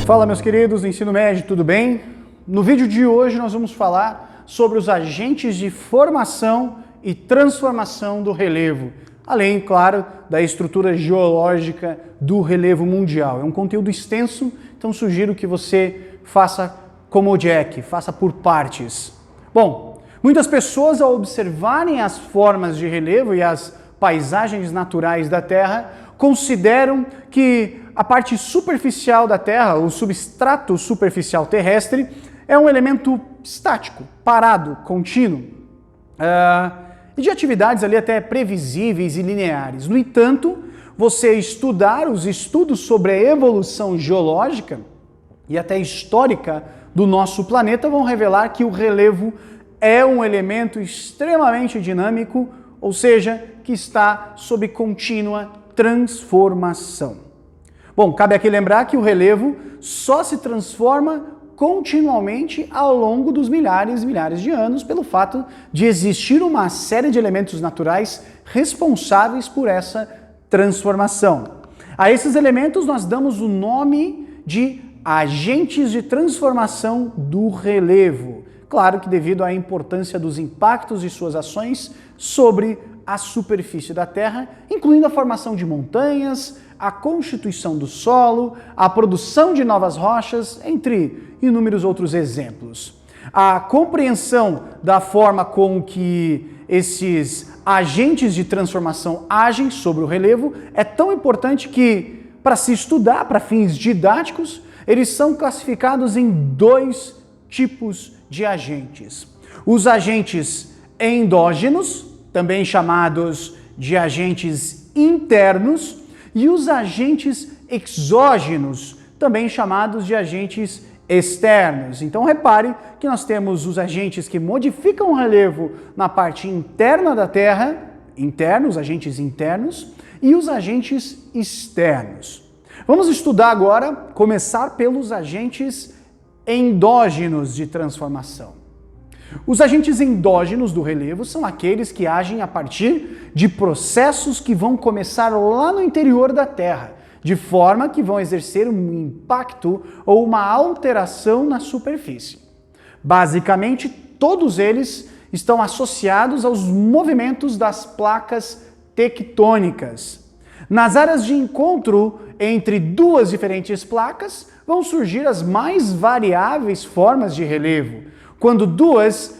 Fala, meus queridos do ensino médio, tudo bem? No vídeo de hoje nós vamos falar sobre os agentes de formação e transformação do relevo, além, claro, da estrutura geológica do relevo mundial. É um conteúdo extenso, então sugiro que você faça como o Jack, faça por partes. Bom, muitas pessoas, ao observarem as formas de relevo e as paisagens naturais da Terra, consideram que a parte superficial da Terra, o substrato superficial terrestre, é um elemento estático, parado, contínuo, e de atividades ali até previsíveis e lineares. No entanto, você estudar os estudos sobre a evolução geológica e até histórica do nosso planeta vão revelar que o relevo é um elemento extremamente dinâmico, ou seja, que está sob contínua transformação. Bom, cabe aqui lembrar que o relevo só se transforma continuamente ao longo dos milhares e milhares de anos pelo fato de existir uma série de elementos naturais responsáveis por essa transformação. A esses elementos nós damos o nome de agentes de transformação do relevo. Claro que devido à importância dos impactos de suas ações sobre a superfície da Terra, incluindo a formação de montanhas, a constituição do solo, a produção de novas rochas, entre inúmeros outros exemplos. A compreensão da forma com que esses agentes de transformação agem sobre o relevo é tão importante que, para se estudar para fins didáticos, eles são classificados em dois tipos de agentes. Os agentes endógenos, também chamados de agentes internos, e os agentes exógenos, também chamados de agentes externos. Então repare que nós temos os agentes que modificam o relevo na parte interna da Terra, internos, agentes internos, e os agentes externos. Vamos estudar agora, começar pelos agentes endógenos de transformação. Os agentes endógenos do relevo são aqueles que agem a partir de processos que vão começar lá no interior da Terra, de forma que vão exercer um impacto ou uma alteração na superfície. Basicamente, todos eles estão associados aos movimentos das placas tectônicas. Nas áreas de encontro entre duas diferentes placas, vão surgir as mais variáveis formas de relevo. Quando duas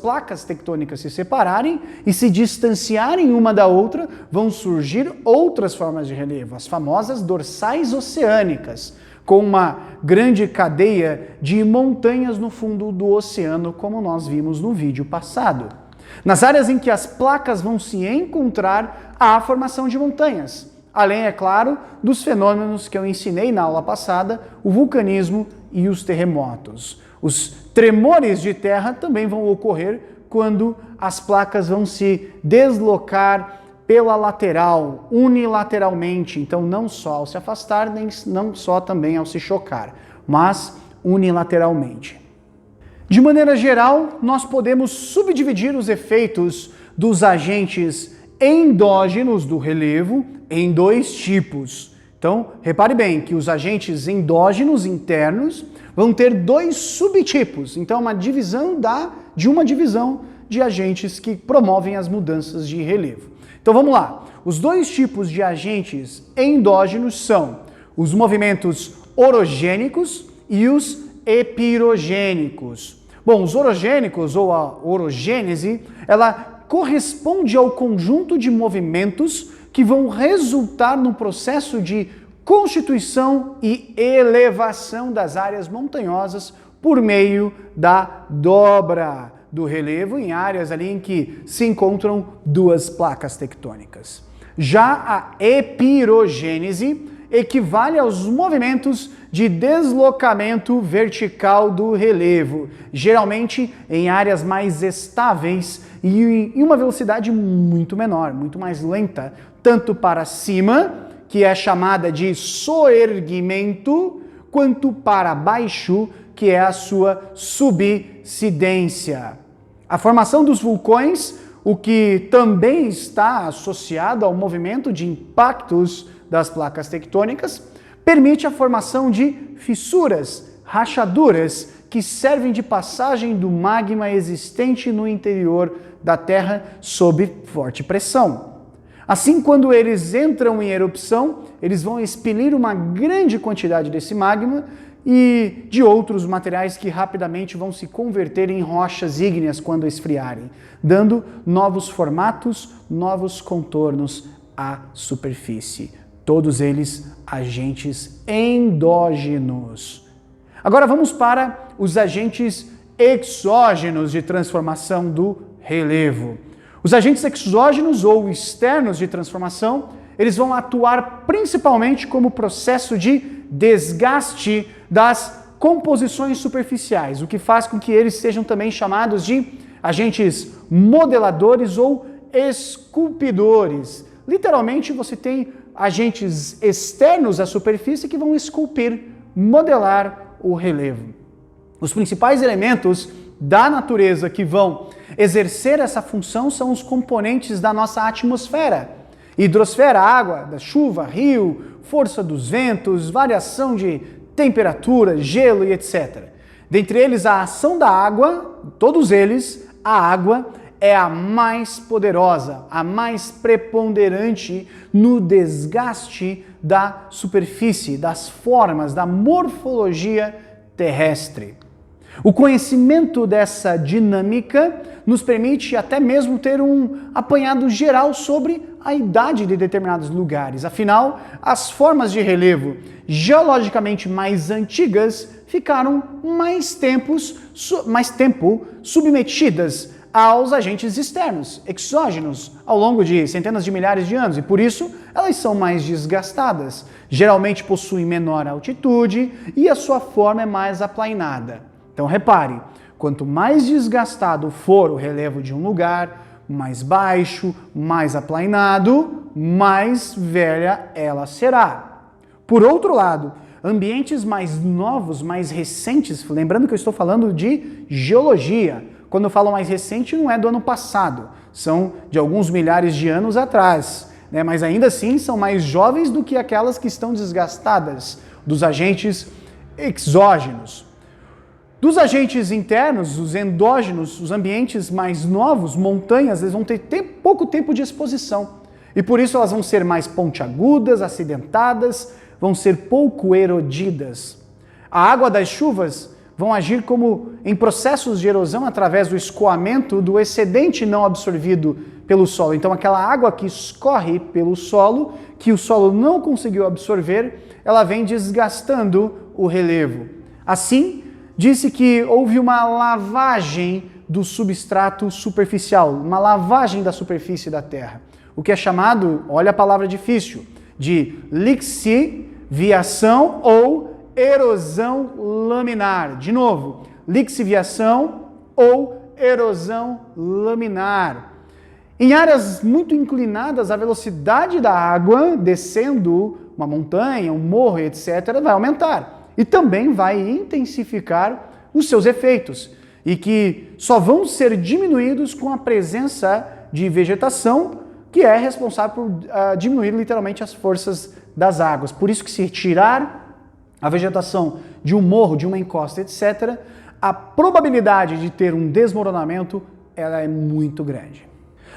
placas tectônicas se separarem e se distanciarem uma da outra, vão surgir outras formas de relevo, as famosas dorsais oceânicas, com uma grande cadeia de montanhas no fundo do oceano, como nós vimos no vídeo passado. Nas áreas em que as placas vão se encontrar, há a formação de montanhas, além, é claro, dos fenômenos que eu ensinei na aula passada, o vulcanismo e os terremotos. Os tremores de terra também vão ocorrer quando as placas vão se deslocar pela lateral, unilateralmente. Então, não só ao se afastar, nem não só também ao se chocar, mas unilateralmente. De maneira geral, nós podemos subdividir os efeitos dos agentes endógenos do relevo em dois tipos. Então, repare bem que os agentes endógenos internos vão ter dois subtipos. Então, uma divisão de agentes que promovem as mudanças de relevo. Então, vamos lá. Os dois tipos de agentes endógenos são os movimentos orogênicos e os epirogênicos. Bom, os orogênicos, ou a orogênese, ela corresponde ao conjunto de movimentos que vão resultar no processo de constituição e elevação das áreas montanhosas por meio da dobra do relevo em áreas ali em que se encontram duas placas tectônicas. Já a epirogênese equivale aos movimentos de deslocamento vertical do relevo, geralmente em áreas mais estáveis e em uma velocidade muito menor, muito mais lenta, tanto para cima, que é chamada de soerguimento, quanto para baixo, que é a sua subsidência. A formação dos vulcões, o que também está associado ao movimento de impactos das placas tectônicas, permite a formação de fissuras, rachaduras, que servem de passagem do magma existente no interior da Terra sob forte pressão. Assim, quando eles entram em erupção, eles vão expelir uma grande quantidade desse magma e de outros materiais que rapidamente vão se converter em rochas ígneas quando esfriarem, dando novos formatos, novos contornos à superfície. Todos eles agentes endógenos. Agora vamos para os agentes exógenos de transformação do relevo. Os agentes exógenos ou externos de transformação, eles vão atuar principalmente como processo de desgaste das composições superficiais, o que faz com que eles sejam também chamados de agentes modeladores ou esculpidores. Literalmente, você tem agentes externos à superfície que vão esculpir, modelar o relevo. Os principais elementos da natureza que vão exercer essa função são os componentes da nossa atmosfera. Hidrosfera, água, da chuva, rio, força dos ventos, variação de temperatura, gelo e etc. Dentre eles, a ação da água, todos eles, a água é a mais poderosa, a mais preponderante no desgaste da superfície, das formas, da morfologia terrestre. O conhecimento dessa dinâmica nos permite até mesmo ter um apanhado geral sobre a idade de determinados lugares. Afinal, as formas de relevo geologicamente mais antigas ficaram mais tempo submetidas aos agentes externos, exógenos, ao longo de centenas de milhares de anos, e por isso elas são mais desgastadas. Geralmente possuem menor altitude e a sua forma é mais aplainada. Então repare, quanto mais desgastado for o relevo de um lugar, mais baixo, mais aplainado, mais velha ela será. Por outro lado, ambientes mais novos, mais recentes, lembrando que eu estou falando de geologia. Quando eu falo mais recente, não é do ano passado, são de alguns milhares de anos atrás, né? Mas ainda assim são mais jovens do que aquelas que estão desgastadas, dos agentes exógenos. Dos agentes internos, os endógenos, os ambientes mais novos, montanhas, eles vão ter pouco tempo de exposição. E por isso elas vão ser mais pontiagudas, acidentadas, vão ser pouco erodidas. A água das chuvas vão agir como em processos de erosão através do escoamento do excedente não absorvido pelo solo. Então aquela água que escorre pelo solo, que o solo não conseguiu absorver, ela vem desgastando o relevo. Assim, disse que houve uma lavagem do substrato superficial, uma lavagem da superfície da Terra. O que é chamado, olha a palavra difícil, de lixiviação ou erosão laminar. De novo, lixiviação ou erosão laminar. Em áreas muito inclinadas, a velocidade da água descendo uma montanha, um morro, etc., vai aumentar. E também vai intensificar os seus efeitos, e que só vão ser diminuídos com a presença de vegetação, que é responsável por diminuir literalmente as forças das águas. Por isso que se tirar a vegetação de um morro, de uma encosta, etc., a probabilidade de ter um desmoronamento ela é muito grande.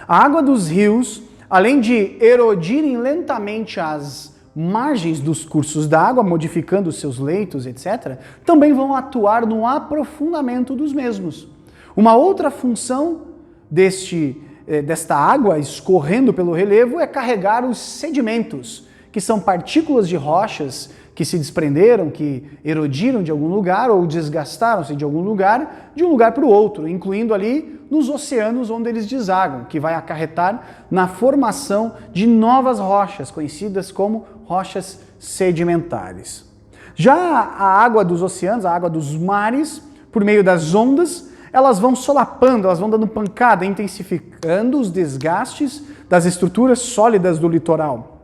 A água dos rios, além de erodirem lentamente as margens dos cursos d'água, modificando seus leitos, etc., também vão atuar no aprofundamento dos mesmos. Uma outra função desta água escorrendo pelo relevo é carregar os sedimentos, que são partículas de rochas que se desprenderam, que erodiram de algum lugar ou desgastaram-se de algum lugar, de um lugar para o outro, incluindo ali nos oceanos onde eles desagam, que vai acarretar na formação de novas rochas, conhecidas como rochas sedimentares. Já a água dos oceanos, a água dos mares, por meio das ondas, elas vão solapando, elas vão dando pancada, intensificando os desgastes das estruturas sólidas do litoral,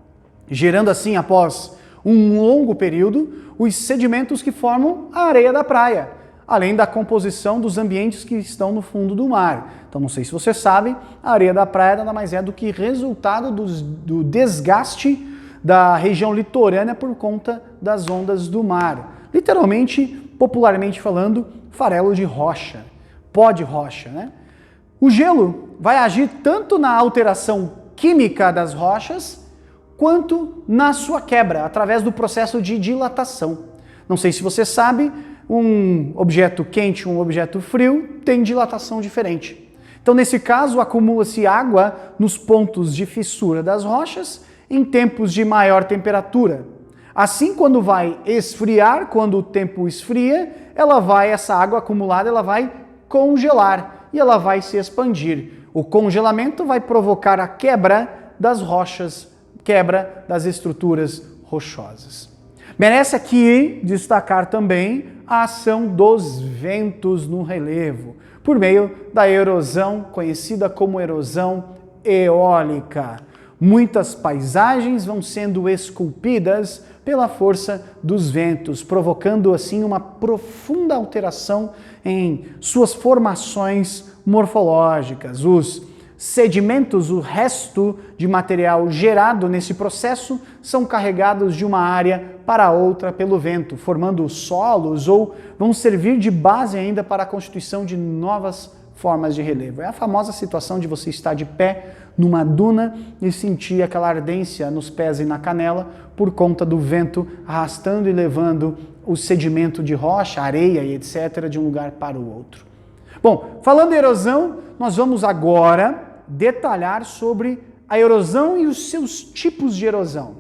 gerando assim, após um longo período, os sedimentos que formam a areia da praia, além da composição dos ambientes que estão no fundo do mar. Então, não sei se você sabe, a areia da praia nada mais é do que resultado do desgaste da região litorânea por conta das ondas do mar. Literalmente, popularmente falando, farelo de rocha, pó de rocha, né? O gelo vai agir tanto na alteração química das rochas, quanto na sua quebra, através do processo de dilatação. Não sei se você sabe, um objeto quente e um objeto frio tem dilatação diferente. Então, nesse caso, acumula-se água nos pontos de fissura das rochas em tempos de maior temperatura. Assim, quando vai esfriar, quando o tempo esfria, essa água acumulada, ela vai congelar e ela vai se expandir. O congelamento vai provocar a quebra das rochas, quebra das estruturas rochosas. Merece aqui destacar também a ação dos ventos no relevo, por meio da erosão, conhecida como erosão eólica. Muitas paisagens vão sendo esculpidas pela força dos ventos, provocando assim uma profunda alteração em suas formações morfológicas. Os sedimentos, o resto de material gerado nesse processo, são carregados de uma área para outra pelo vento, formando solos ou vão servir de base ainda para a constituição de novas formas de relevo. É a famosa situação de você estar de pé numa duna e sentir aquela ardência nos pés e na canela por conta do vento arrastando e levando o sedimento de rocha, areia e etc. de um lugar para o outro. Bom, falando em erosão, nós vamos agora detalhar sobre a erosão e os seus tipos de erosão.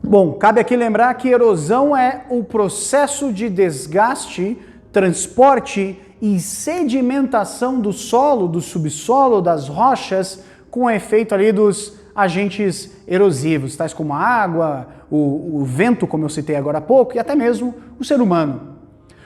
Bom, cabe aqui lembrar que erosão é o processo de desgaste, transporte e sedimentação do solo, do subsolo, das rochas, com o efeito ali dos agentes erosivos, tais como a água, o vento, como eu citei agora há pouco, e até mesmo o ser humano.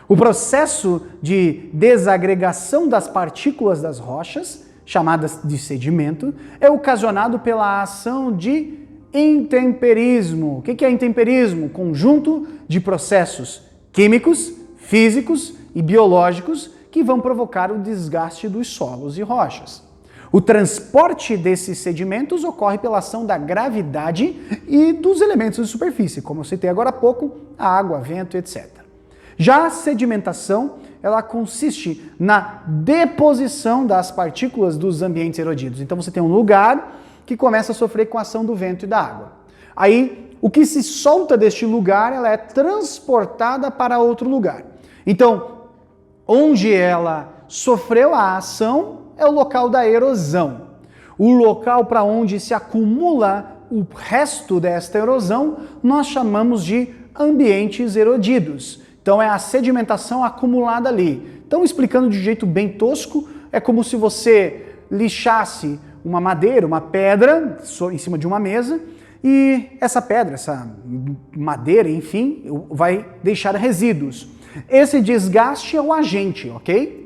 O processo de desagregação das partículas das rochas, chamadas de sedimento, é ocasionado pela ação de intemperismo. O que é intemperismo? Conjunto de processos químicos, físicos e biológicos que vão provocar o desgaste dos solos e rochas. O transporte desses sedimentos ocorre pela ação da gravidade e dos elementos de superfície, como eu citei agora há pouco, a água, vento, etc. Já a sedimentação, ela consiste na deposição das partículas dos ambientes erodidos. Então você tem um lugar que começa a sofrer com a ação do vento e da água. Aí, o que se solta deste lugar, ela é transportada para outro lugar. Então, onde ela sofreu a ação é o local da erosão. O local para onde se acumula o resto desta erosão, nós chamamos de ambientes erodidos. Então é a sedimentação acumulada ali. Então, explicando de um jeito bem tosco, é como se você lixasse uma madeira, uma pedra em cima de uma mesa, e essa pedra, essa madeira, enfim, vai deixar resíduos. Esse desgaste é o agente, ok?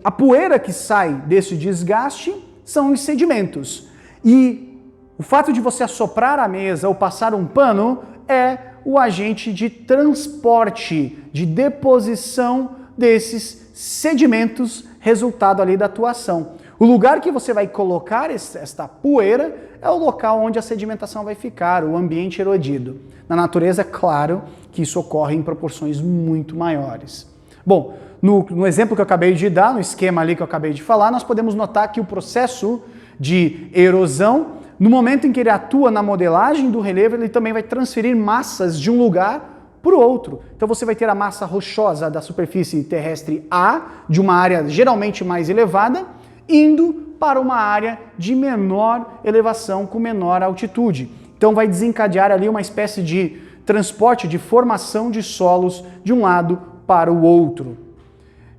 A poeira que sai desse desgaste são os sedimentos. E o fato de você assoprar a mesa ou passar um pano é o agente de transporte, de deposição desses sedimentos, resultado ali da tua ação. O lugar que você vai colocar esta poeira é o local onde a sedimentação vai ficar, o ambiente erodido. Na natureza, é claro que isso ocorre em proporções muito maiores. Bom, no exemplo que eu acabei de dar, no esquema ali que eu acabei de falar, nós podemos notar que o processo de erosão, no momento em que ele atua na modelagem do relevo, ele também vai transferir massas de um lugar para o outro. Então você vai ter a massa rochosa da superfície terrestre A, de uma área geralmente mais elevada, indo para uma área de menor elevação, com menor altitude. Então vai desencadear ali uma espécie de transporte, de formação de solos de um lado para o outro.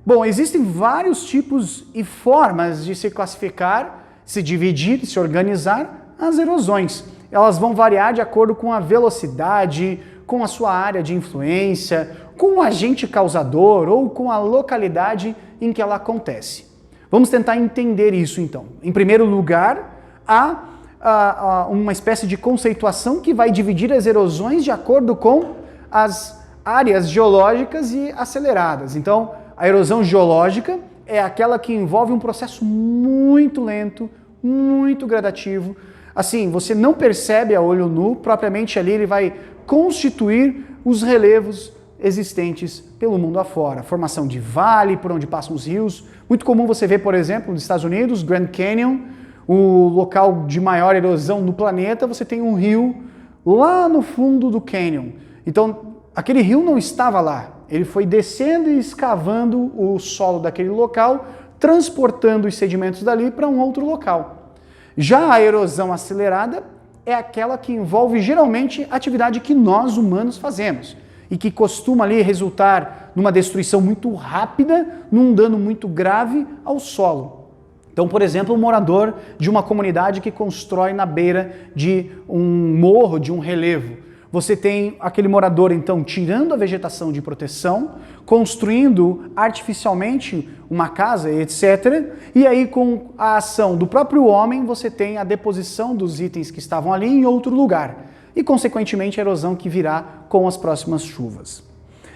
Bom, existem vários tipos e formas de se classificar, se dividir, se organizar as erosões. Elas vão variar de acordo com a velocidade, com a sua área de influência, com o agente causador ou com a localidade em que ela acontece. Vamos tentar entender isso então. Em primeiro lugar, há uma espécie de conceituação que vai dividir as erosões de acordo com as áreas geológicas e aceleradas. Então, a erosão geológica é aquela que envolve um processo muito lento, muito gradativo, assim, você não percebe a olho nu, propriamente ali ele vai constituir os relevos existentes pelo mundo afora. Formação de vale, por onde passam os rios. Muito comum você ver, por exemplo, nos Estados Unidos, Grand Canyon, o local de maior erosão no planeta, você tem um rio lá no fundo do canyon. Então, aquele rio não estava lá. Ele foi descendo e escavando o solo daquele local, transportando os sedimentos dali para um outro local. Já a erosão acelerada é aquela que envolve geralmente a atividade que nós humanos fazemos e que costuma ali resultar numa destruição muito rápida, num dano muito grave ao solo. Então, por exemplo, um morador de uma comunidade que constrói na beira de um morro, de um relevo. Você tem aquele morador, então, tirando a vegetação de proteção, construindo artificialmente uma casa, etc. E aí, com a ação do próprio homem, você tem a deposição dos itens que estavam ali em outro lugar. E, consequentemente, a erosão que virá com as próximas chuvas.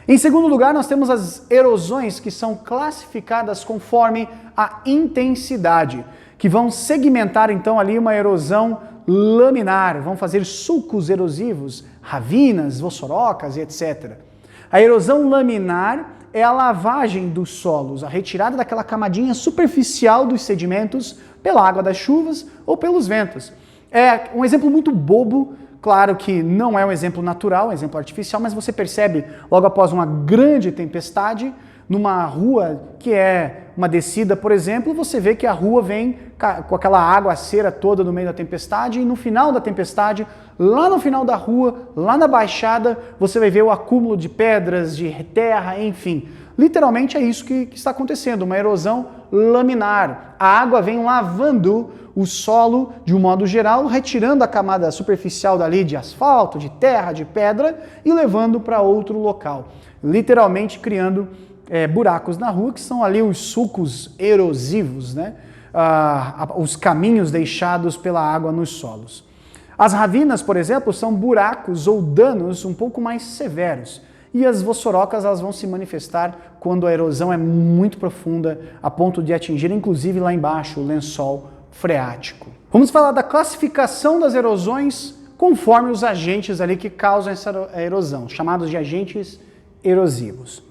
Em segundo lugar, nós temos as erosões que são classificadas conforme a intensidade, que vão segmentar então ali uma erosão laminar, vão fazer sulcos erosivos, ravinas, vossorocas e etc. A erosão laminar é a lavagem dos solos, a retirada daquela camadinha superficial dos sedimentos pela água das chuvas ou pelos ventos. É um exemplo muito bobo. Claro que não é um exemplo natural, um exemplo artificial, mas você percebe logo após uma grande tempestade, numa rua que é uma descida, por exemplo, você vê que a rua vem com aquela aguaceira toda no meio da tempestade e no final da tempestade, lá no final da rua, lá na baixada, você vai ver o acúmulo de pedras, de terra, enfim. Literalmente é isso que está acontecendo, uma erosão laminar. A água vem lavando o solo de um modo geral, retirando a camada superficial dali de asfalto, de terra, de pedra e levando para outro local. Literalmente criando buracos na rua, que são ali os sulcos erosivos, né? Os caminhos deixados pela água nos solos. As ravinas, por exemplo, são buracos ou danos um pouco mais severos. E as vossorocas elas vão se manifestar quando a erosão é muito profunda, a ponto de atingir, inclusive, lá embaixo, o lençol freático. Vamos falar da classificação das erosões conforme os agentes ali que causam essa erosão, chamados de agentes erosivos.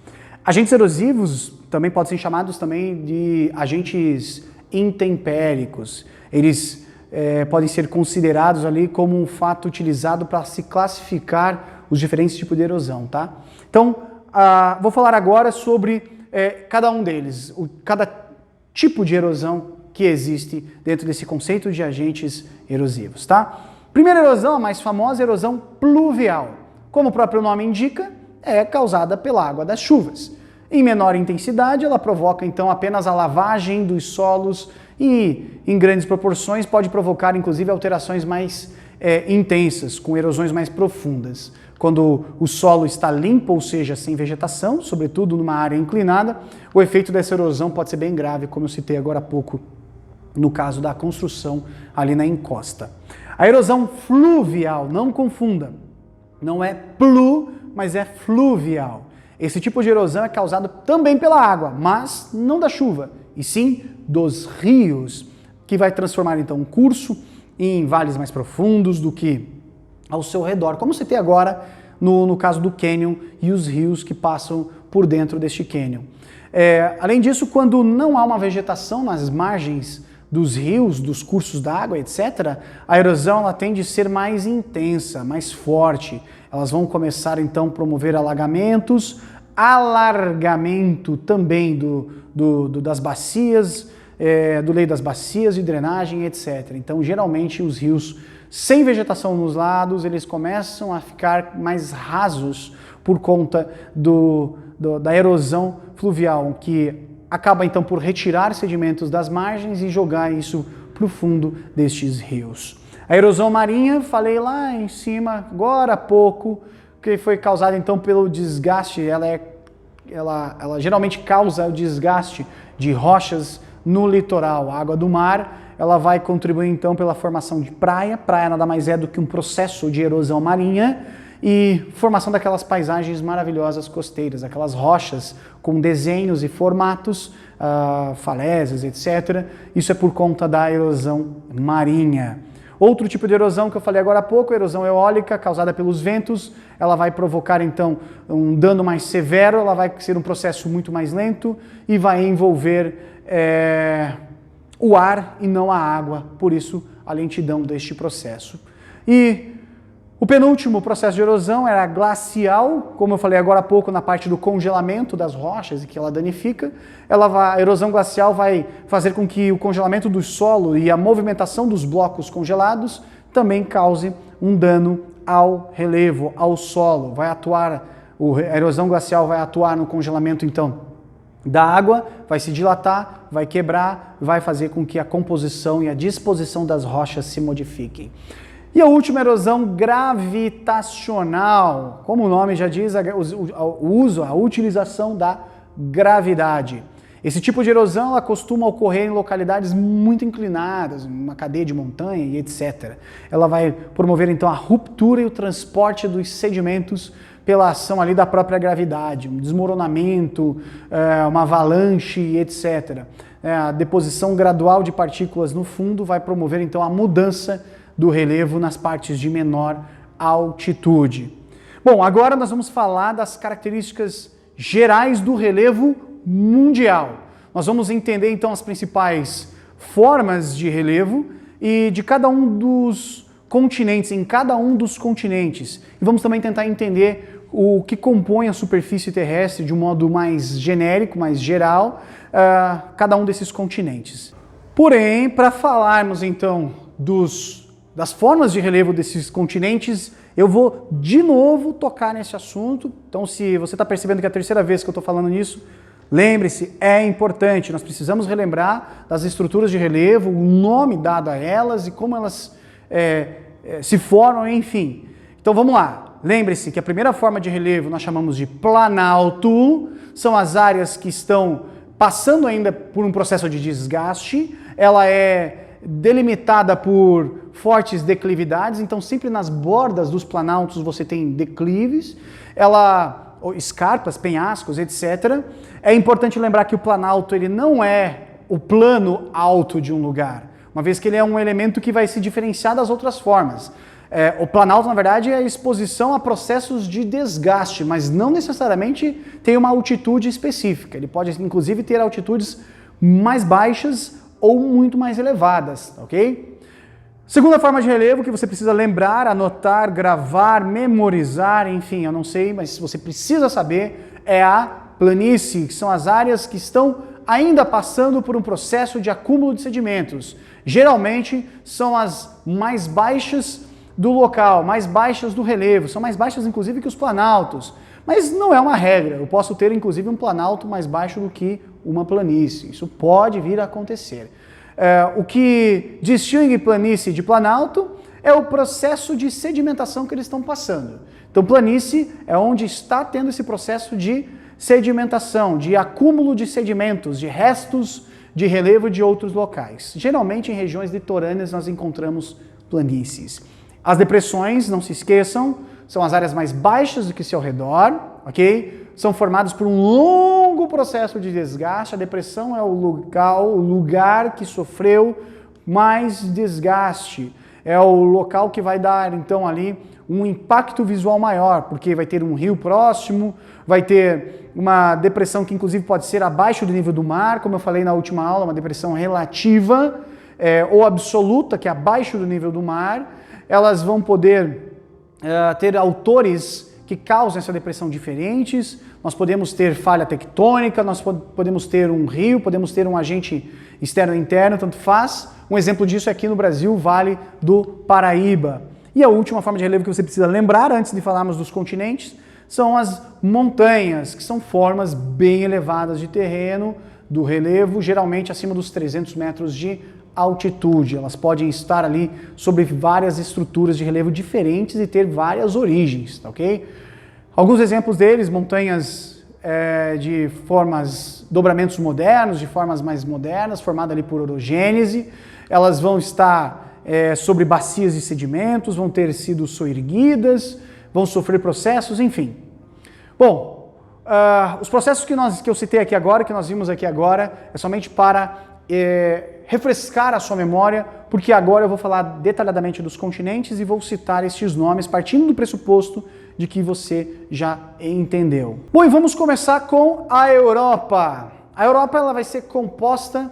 Agentes erosivos também podem ser chamados também de agentes intempéricos. Eles podem ser considerados ali como um fato utilizado para se classificar os diferentes tipos de erosão, tá? Então, vou falar agora sobre cada um deles, cada tipo de erosão que existe dentro desse conceito de agentes erosivos, tá? Primeira erosão, a mais famosa, a erosão pluvial. Como o próprio nome indica, é causada pela água das chuvas. Em menor intensidade, ela provoca então apenas a lavagem dos solos e, em grandes proporções, pode provocar inclusive alterações mais intensas, com erosões mais profundas. Quando o solo está limpo, ou seja, sem vegetação, sobretudo numa área inclinada, o efeito dessa erosão pode ser bem grave, como eu citei agora há pouco, no caso da construção ali na encosta. A erosão fluvial, não confunda, não é plu, mas é fluvial. Esse tipo de erosão é causado também pela água, mas não da chuva, e sim dos rios, que vai transformar então um curso em vales mais profundos do que ao seu redor, como citei agora no caso do cânion e os rios que passam por dentro deste cânion. Além disso, quando não há uma vegetação nas margens dos rios, dos cursos d'água, etc., a erosão ela tende a ser mais intensa, mais forte. Elas vão começar então a promover alagamentos, alargamento também das bacias, do leito das bacias de drenagem, etc. Então, geralmente, os rios sem vegetação nos lados, eles começam a ficar mais rasos por conta da erosão fluvial, que acaba então por retirar sedimentos das margens e jogar isso para o fundo destes rios. A erosão marinha, falei lá em cima, agora há pouco, que foi causada então pelo desgaste, ela geralmente causa o desgaste de rochas no litoral. A água do mar, ela vai contribuir então pela formação de praia. Praia nada mais é do que um processo de erosão marinha e formação daquelas paisagens maravilhosas costeiras, aquelas rochas com desenhos e formatos, falésias, etc. Isso é por conta da erosão marinha. Outro tipo de erosão que eu falei agora há pouco, a erosão eólica, causada pelos ventos, ela vai provocar então um dano mais severo, ela vai ser um processo muito mais lento e vai envolver o ar e não a água, por isso a lentidão deste processo. E o penúltimo processo de erosão era a glacial, como eu falei agora há pouco na parte do congelamento das rochas e que ela danifica. A erosão glacial vai fazer com que o congelamento do solo e a movimentação dos blocos congelados também cause um dano ao relevo, ao solo. A erosão glacial vai atuar no congelamento então da água, vai se dilatar, vai quebrar, vai fazer com que a composição e a disposição das rochas se modifiquem. E a última erosão gravitacional, como o nome já diz, a utilização da gravidade. Esse tipo de erosão ela costuma ocorrer em localidades muito inclinadas, uma cadeia de montanha e etc. Ela vai promover então a ruptura e o transporte dos sedimentos pela ação ali da própria gravidade, um desmoronamento, uma avalanche e etc. A deposição gradual de partículas no fundo vai promover então a mudança do relevo nas partes de menor altitude. Bom, agora nós vamos falar das características gerais do relevo mundial. Nós vamos entender então as principais formas de relevo e de cada um dos continentes, em cada um dos continentes. E vamos também tentar entender o que compõe a superfície terrestre de um modo mais genérico, mais geral, cada um desses continentes. Porém, para falarmos então das formas de relevo desses continentes, eu vou de novo tocar nesse assunto. Então, se você está percebendo que é a terceira vez que eu estou falando nisso, lembre-se, é importante, nós precisamos relembrar das estruturas de relevo, o nome dado a elas e como elas se formam, enfim. Então vamos lá, lembre-se que a primeira forma de relevo nós chamamos de planalto, são as áreas que estão passando ainda por um processo de desgaste, ela é delimitada por fortes declividades, então sempre nas bordas dos planaltos você tem declives, escarpas, penhascos, etc. É importante lembrar que o planalto ele não é o plano alto de um lugar, uma vez que ele é um elemento que vai se diferenciar das outras formas. O planalto, na verdade, é a exposição a processos de desgaste, mas não necessariamente tem uma altitude específica. Ele pode, inclusive, ter altitudes mais baixas ou muito mais elevadas, ok? Segunda forma de relevo que você precisa lembrar, anotar, gravar, memorizar, enfim, eu não sei, mas você precisa saber, é a planície, que são as áreas que estão ainda passando por um processo de acúmulo de sedimentos. Geralmente são as mais baixas do local, mais baixas do relevo, são mais baixas inclusive que os planaltos, mas não é uma regra, eu posso ter inclusive um planalto mais baixo do que uma planície, isso pode vir a acontecer. O que distingue planície de planalto é o processo de sedimentação que eles estão passando. Então planície é onde está tendo esse processo de sedimentação, de acúmulo de sedimentos, de restos de relevo de outros locais. Geralmente em regiões litorâneas nós encontramos planícies. As depressões, não se esqueçam, são as áreas mais baixas do que seu redor, ok? São formadas por um longo processo de desgaste. A depressão é o lugar que sofreu mais desgaste. É o local que vai dar, então, ali um impacto visual maior, porque vai ter um rio próximo, vai ter uma depressão que, inclusive, pode ser abaixo do nível do mar, como eu falei na última aula, uma depressão relativa ou absoluta, que é abaixo do nível do mar. Elas vão poder ter autores que causam essa depressão diferentes, nós podemos ter falha tectônica, nós podemos ter um rio, podemos ter um agente externo e interno, tanto faz. Um exemplo disso é aqui no Brasil, o Vale do Paraíba. E a última forma de relevo que você precisa lembrar, antes de falarmos dos continentes, são as montanhas, que são formas bem elevadas de terreno, do relevo, geralmente acima dos 300 metros de altitude. Elas podem estar ali sobre várias estruturas de relevo diferentes e ter várias origens, tá, ok? Alguns exemplos deles, montanhas de formas, dobramentos modernos, de formas mais modernas, formadas ali por orogênese. Elas vão estar sobre bacias de sedimentos, vão ter sido soerguidas, vão sofrer processos, enfim. Bom, os processos que eu citei aqui agora, que nós vimos aqui agora, é somente para refrescar a sua memória, porque agora eu vou falar detalhadamente dos continentes e vou citar estes nomes, partindo do pressuposto de que você já entendeu. Bom, e vamos começar com a Europa. A Europa ela vai ser composta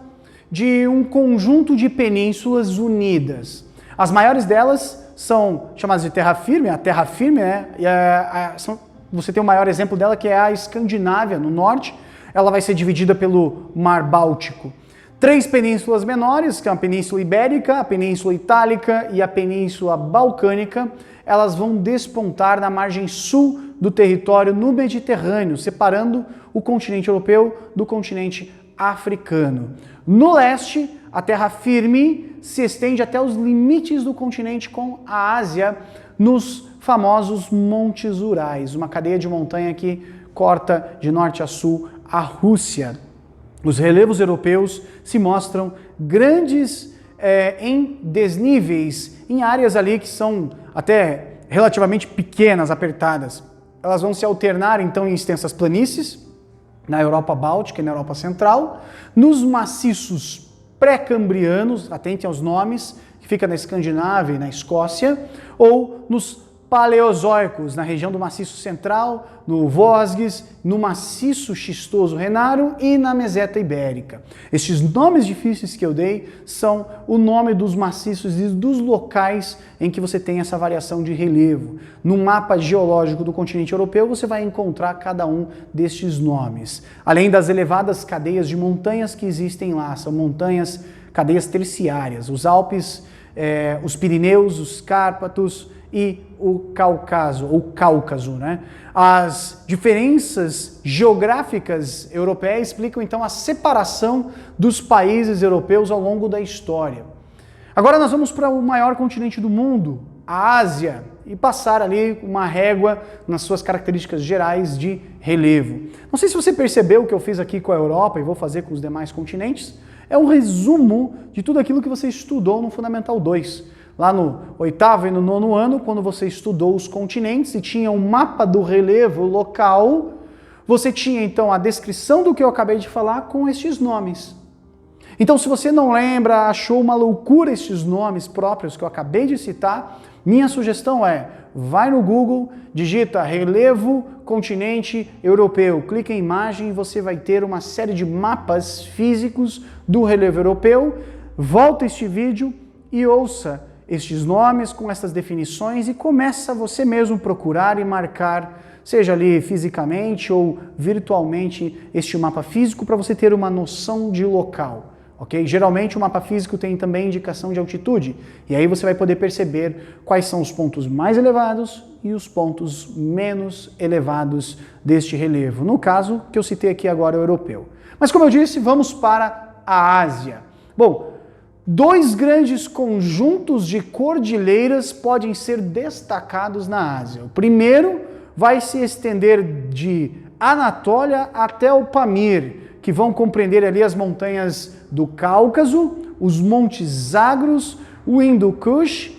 de um conjunto de penínsulas unidas. As maiores delas são chamadas de terra firme, a terra firme, né? Você tem o maior exemplo dela, que é a Escandinávia, no norte. Ela vai ser dividida pelo Mar Báltico. 3 penínsulas menores, que é a Península Ibérica, a Península Itálica e a Península Balcânica, elas vão despontar na margem sul do território no Mediterrâneo, separando o continente europeu do continente africano. No leste, a terra firme se estende até os limites do continente com a Ásia, nos famosos Montes Urais, uma cadeia de montanha que corta de norte a sul a Rússia. Os relevos europeus se mostram grandes em desníveis, em áreas ali que são até relativamente pequenas, apertadas. Elas vão se alternar então em extensas planícies, na Europa Báltica e na Europa Central, nos maciços pré-cambrianos, atentem aos nomes, que fica na Escandinávia e na Escócia, ou nos paleozoicos, na região do maciço central, no Vosges, no maciço xistoso renaro e na meseta ibérica. Estes nomes difíceis que eu dei são o nome dos maciços e dos locais em que você tem essa variação de relevo. No mapa geológico do continente europeu, você vai encontrar cada um destes nomes. Além das elevadas cadeias de montanhas que existem lá, são montanhas, cadeias terciárias, os Alpes, os Pirineus, os Cárpatos e o Cáucaso, né? As diferenças geográficas europeias explicam então a separação dos países europeus ao longo da história. Agora nós vamos para o maior continente do mundo, a Ásia, e passar ali uma régua nas suas características gerais de relevo. Não sei se você percebeu o que eu fiz aqui com a Europa e vou fazer com os demais continentes. É um resumo de tudo aquilo que você estudou no Fundamental 2. Lá no 8º e no 9º ano, quando você estudou os continentes e tinha um mapa do relevo local, você tinha então a descrição do que eu acabei de falar com estes nomes. Então, se você não lembra, achou uma loucura estes nomes próprios que eu acabei de citar, minha sugestão é, vai no Google, digita relevo continente europeu, clica em imagem e você vai ter uma série de mapas físicos do relevo europeu. Volta este vídeo e ouça estes nomes com essas definições e começa você mesmo procurar e marcar, seja ali fisicamente ou virtualmente, este mapa físico para você ter uma noção de local. Okay? Geralmente o mapa físico tem também indicação de altitude, e aí você vai poder perceber quais são os pontos mais elevados e os pontos menos elevados deste relevo. No caso que eu citei aqui agora, o europeu. Mas como eu disse, vamos para a Ásia. Bom, 2 grandes conjuntos de cordilheiras podem ser destacados na Ásia. O primeiro vai se estender de Anatólia até o Pamir, que vão compreender ali as montanhas do Cáucaso, os montes Zagros, o Hindu Kush,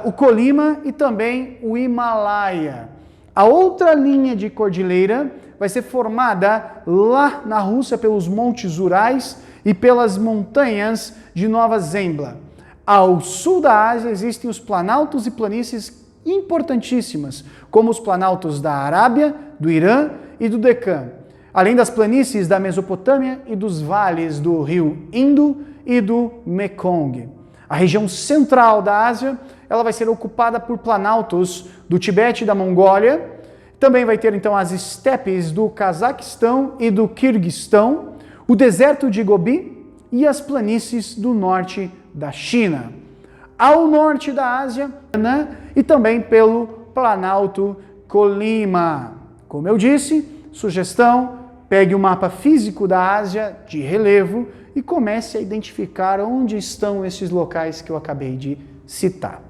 o Colima e também o Himalaia. A outra linha de cordilheira vai ser formada lá na Rússia pelos montes Urais e pelas montanhas de Nova Zembla. Ao sul da Ásia existem os planaltos e planícies importantíssimas, como os planaltos da Arábia, do Irã e do Deccan, além das planícies da Mesopotâmia e dos vales do rio Indo e do Mekong. A região central da Ásia, ela vai ser ocupada por planaltos do Tibete e da Mongólia. Também vai ter então as estepes do Cazaquistão e do Quirguistão, o deserto de Gobi e as planícies do norte da China. Ao norte da Ásia, e também pelo Planalto Colima. Como eu disse, sugestão, pegue o mapa físico da Ásia de relevo e comece a identificar onde estão esses locais que eu acabei de citar.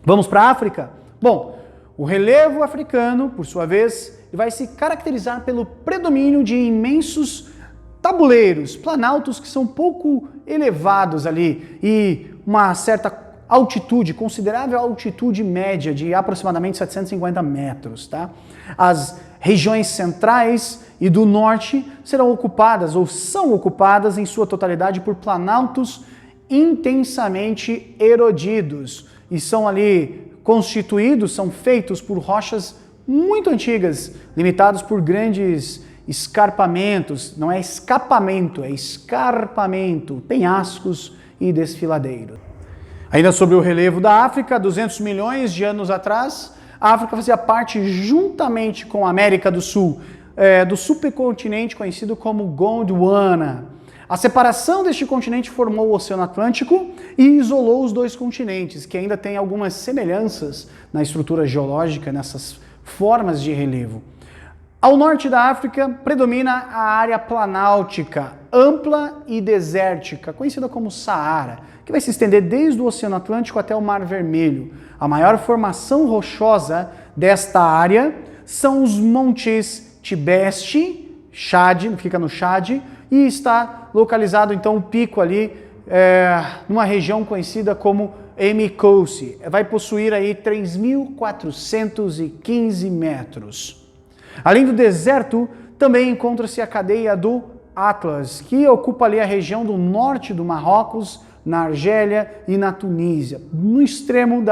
Vamos para a África? Bom, o relevo africano, por sua vez, vai se caracterizar pelo predomínio de imensos tabuleiros, planaltos que são pouco elevados ali e uma certa altitude, considerável altitude média de aproximadamente 750 metros, tá? As Regiões centrais e do norte serão ocupadas ou são ocupadas em sua totalidade por planaltos intensamente erodidos e são ali constituídos, são feitos por rochas muito antigas, limitados por grandes escarpamentos, não é escapamento, é escarpamento, penhascos e desfiladeiros. Ainda sobre o relevo da África, 200 milhões de anos atrás, a África fazia parte, juntamente com a América do Sul, do supercontinente conhecido como Gondwana. A separação deste continente formou o Oceano Atlântico e isolou os dois continentes, que ainda têm algumas semelhanças na estrutura geológica, nessas formas de relevo. Ao norte da África, predomina a área planáltica, ampla e desértica, conhecida como Saara, que vai se estender desde o Oceano Atlântico até o Mar Vermelho. A maior formação rochosa desta área são os montes Tibesti, Chad, fica no Chad, e está localizado então o pico ali numa região conhecida como Emikosse. Vai possuir aí 3.415 metros. Além do deserto, também encontra-se a cadeia do Atlas, que ocupa ali a região do norte do Marrocos, na Argélia e na Tunísia, no extremo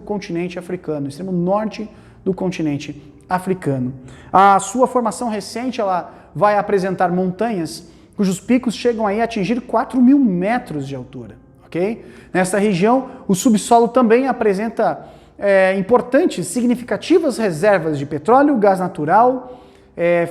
continente africano, no extremo norte do continente africano. A sua formação recente ela vai apresentar montanhas cujos picos chegam aí a atingir 4.000 metros de altura. Okay? Nessa região, o subsolo também apresenta importantes, significativas reservas de petróleo, gás natural,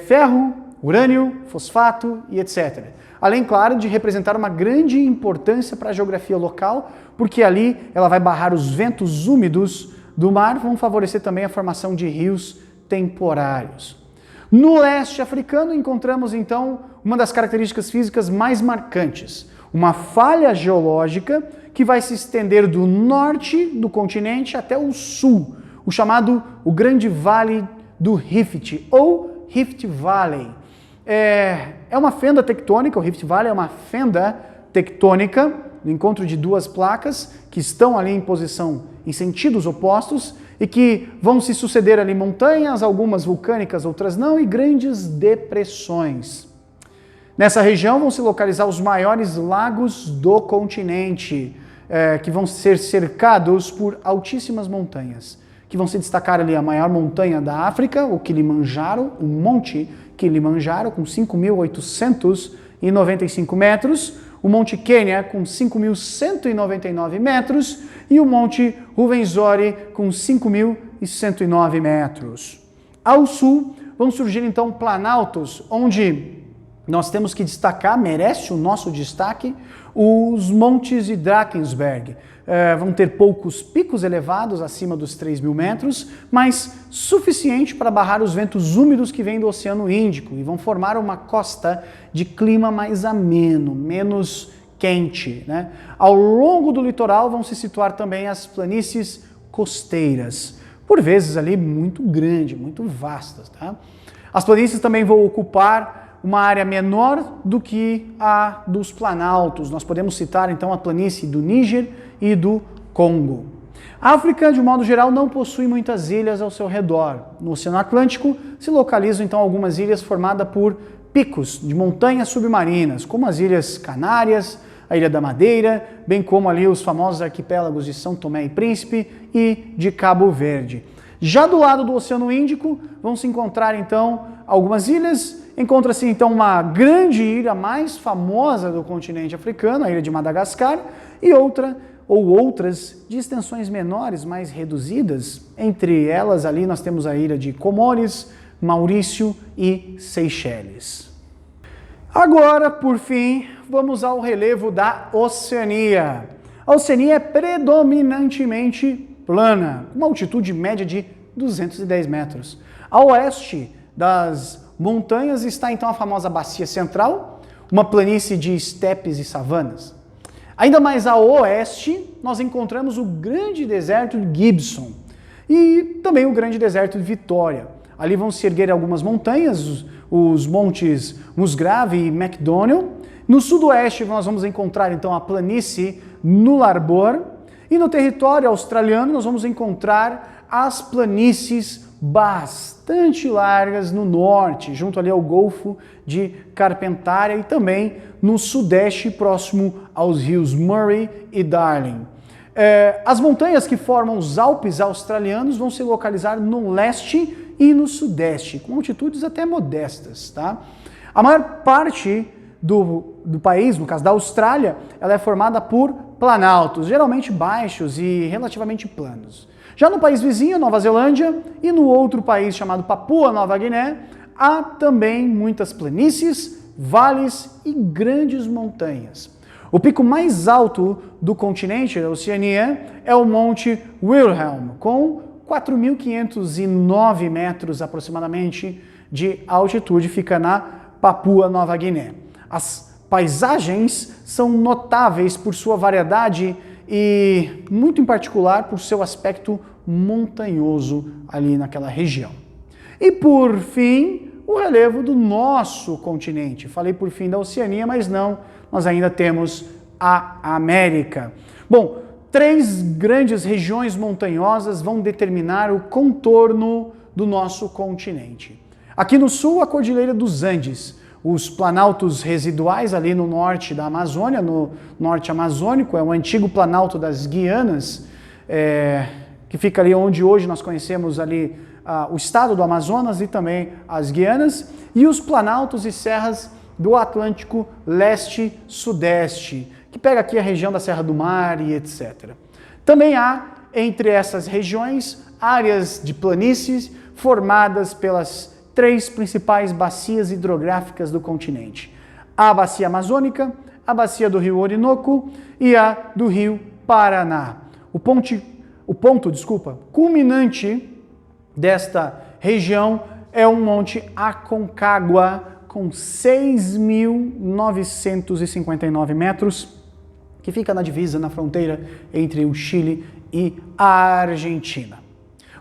ferro, urânio, fosfato e etc. Além, claro, de representar uma grande importância para a geografia local, porque ali ela vai barrar os ventos úmidos do mar, vão favorecer também a formação de rios temporários. No leste africano encontramos então uma das características físicas mais marcantes, uma falha geológica que vai se estender do norte do continente até o sul, o Grande Vale do Rift, ou Rift Valley. É uma fenda tectônica, o Rift Valley é uma fenda tectônica, no encontro de duas placas que estão ali em posição em sentidos opostos e que vão se suceder ali montanhas, algumas vulcânicas, outras não, e grandes depressões. Nessa região vão se localizar os maiores lagos do continente, que vão ser cercados por altíssimas montanhas, que vão se destacar ali a maior montanha da África, o Kilimanjaro, o Monte Kilimanjaro, com 5.895 metros, o Monte Quênia, com 5.199 metros, e o Monte Ruwenzori, com 5.109 metros. Ao sul, vão surgir então planaltos, onde nós temos que destacar, merece o nosso destaque, os montes de Drakensberg. Vão ter poucos picos elevados, acima dos 3.000 metros, mas suficiente para barrar os ventos úmidos que vêm do Oceano Índico e vão formar uma costa de clima mais ameno, menos quente. Né? Ao longo do litoral vão se situar também as planícies costeiras, por vezes ali muito grandes, muito vastas. Tá? As planícies também vão ocupar uma área menor do que a dos planaltos. Nós podemos citar então a planície do Níger e do Congo. A África, de modo geral, não possui muitas ilhas ao seu redor. No Oceano Atlântico se localizam então algumas ilhas formadas por picos de montanhas submarinas, como as Ilhas Canárias, a Ilha da Madeira, bem como ali os famosos arquipélagos de São Tomé e Príncipe e de Cabo Verde. Já do lado do Oceano Índico vão se encontrar então algumas ilhas. Encontra-se então uma grande ilha mais famosa do continente africano, a ilha de Madagascar, e outras de extensões menores, mais reduzidas. Entre elas ali nós temos a ilha de Comores, Maurício e Seychelles. Agora, por fim, vamos ao relevo da Oceania. A Oceania é predominantemente plana, com uma altitude média de 210 metros. A oeste das montanhas está então a famosa Bacia Central, uma planície de estepes e savanas. Ainda mais a oeste, nós encontramos o grande deserto de Gibson e também o grande deserto de Vitória. Ali vão se erguer algumas montanhas, os montes Musgrave e McDonnell. No sudoeste nós vamos encontrar então a planície Nullarbor e no território australiano nós vamos encontrar as planícies bastante largas no norte, junto ali ao Golfo de Carpentaria e também no sudeste, próximo aos rios Murray e Darling. As montanhas que formam os Alpes australianos vão se localizar no leste e no sudeste, com altitudes até modestas, tá? A maior parte do país, no caso da Austrália, ela é formada por planaltos, geralmente baixos e relativamente planos. Já no país vizinho, Nova Zelândia, e no outro país chamado Papua Nova Guiné, há também muitas planícies, vales e grandes montanhas. O pico mais alto do continente da Oceania é o Monte Wilhelm, com 4.509 metros aproximadamente de altitude, fica na Papua Nova Guiné. As paisagens são notáveis por sua variedade e, muito em particular, por seu aspecto montanhoso ali naquela região. E, por fim, o relevo do nosso continente. Falei por fim da Oceania, mas não, nós ainda temos a América. Bom, 3 grandes regiões montanhosas vão determinar o contorno do nosso continente. Aqui no sul, a Cordilheira dos Andes, os planaltos residuais ali no norte da Amazônia, no norte amazônico, é o antigo planalto das Guianas, que fica ali onde hoje nós conhecemos ali o estado do Amazonas e também as Guianas, e os planaltos e serras do Atlântico leste-sudeste, que pega aqui a região da Serra do Mar e etc. Também há, entre essas regiões, áreas de planícies formadas pelas 3 principais bacias hidrográficas do continente: a bacia amazônica, a bacia do rio Orinoco e a do rio Paraná. O ponto culminante desta região é o Monte Aconcagua, com 6.959 metros, que fica na divisa, na fronteira entre o Chile e a Argentina.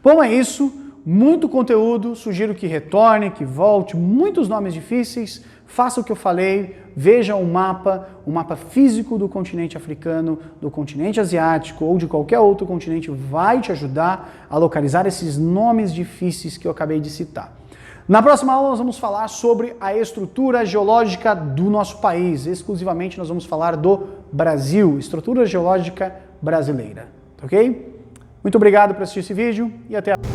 Bom, é isso. Muito conteúdo, sugiro que retorne, que volte, muitos nomes difíceis, faça o que eu falei, veja um mapa físico do continente africano, do continente asiático ou de qualquer outro continente, vai te ajudar a localizar esses nomes difíceis que eu acabei de citar. Na próxima aula nós vamos falar sobre a estrutura geológica do nosso país, exclusivamente nós vamos falar do Brasil, estrutura geológica brasileira, ok? Muito obrigado por assistir esse vídeo e até a próxima.